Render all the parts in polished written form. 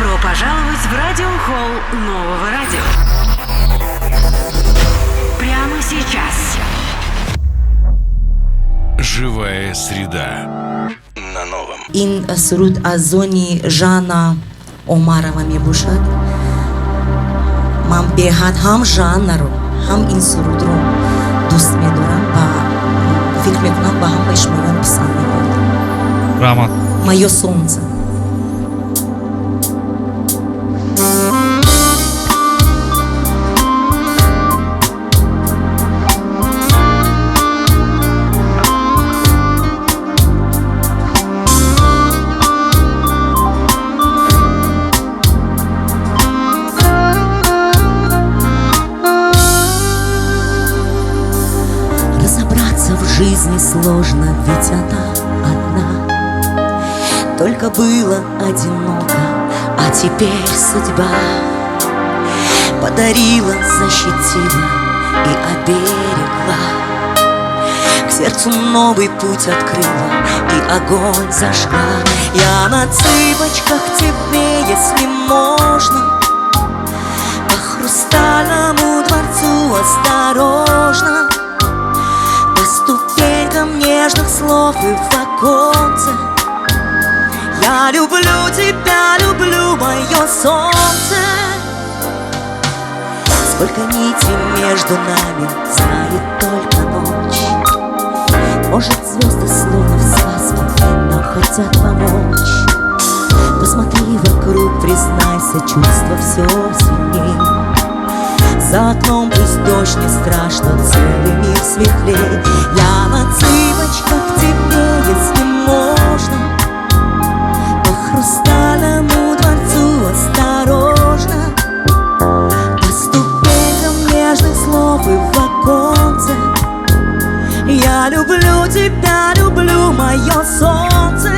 Добро пожаловать в радиохолл нового радио. Прямо сейчас. Живая среда на новом. Ин суруд азони Жана Омарова мебушад. Мам бехат хам жаннаро, хам ин сурудро дуст медорам ва фикр мекунам ба ҳама шумоям писанд мебарад. Рамат. Моё солнце. В жизни сложно, ведь она одна. Только было одиноко, а теперь судьба подарила, защитила и оберегла. К сердцу новый путь открыла и огонь зажгла. Я на цыпочках тебе, если можно, по хрустальному дворцу осторожно, по ступенькам нежных слов и в оконце. Я люблю тебя, люблю мое солнце. Сколько нитей между нами знает только ночь. Может, звезды словно в сказке нам хотят помочь. Посмотри вокруг, признайся, чувства все сильней. За окном пусть дождь, не страшно, целый мир светлей. Я на цыпочках тебе, если можно, по хрустальному дворцу осторожно, по ступенькам нежных слов и в оконце. Я люблю тебя, люблю мое солнце.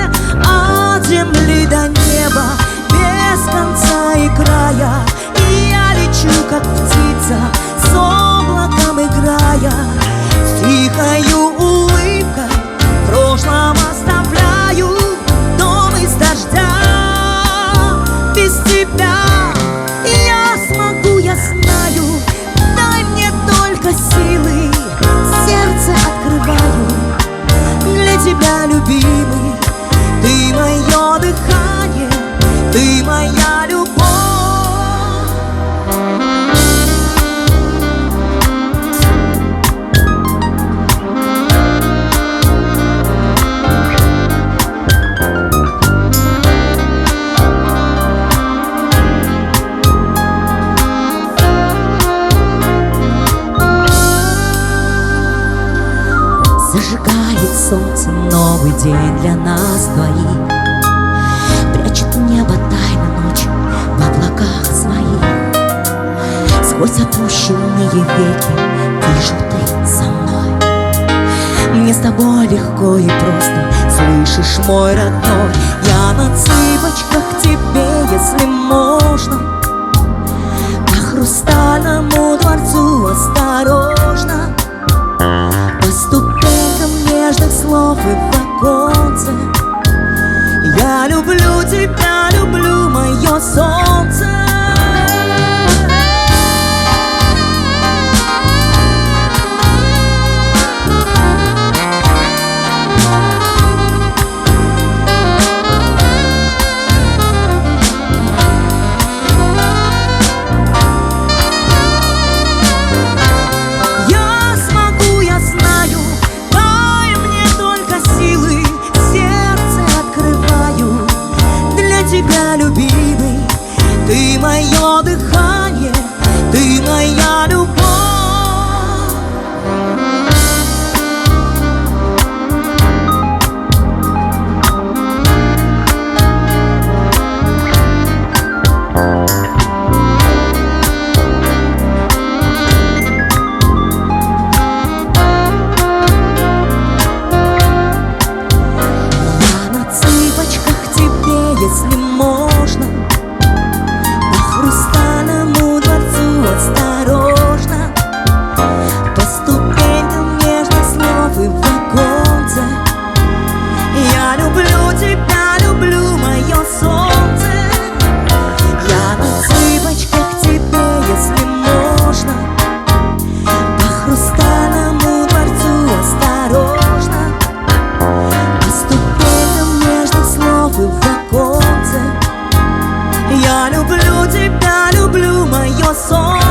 От земли до неба, без конца и края. И я лечу, как птица, с облаком играя. С тихою улыбкой в прошлом оставляю дом из дождя. Без тебя я смогу, я знаю. Дай мне только силы, сердце открываю для тебя, любимый. Ты мое дыхание, ты моя любовь. Зажигает солнце новый день для нас двоих. Прячет небо тайно ночь в облаках своих. Сквозь опущенные веки вижу ты со мной. Мне с тобой легко и просто, слышишь, мой родной. Я на цыпочках тебе, если можно, по хрустальному дворцу осторожно, по ступенькам нежных слов и в оконце. Я люблю тебя, люблю мое солнце. Тебя, любимый, ты мое дыхание, ты моя любовь. Я на цыпочках тебе, если можно, по хрустальному дворцу осторожно, по ступенькам нежных слов и в оконце. Я люблю тебя, люблю мое солнце. тебя люблю, мое солнце.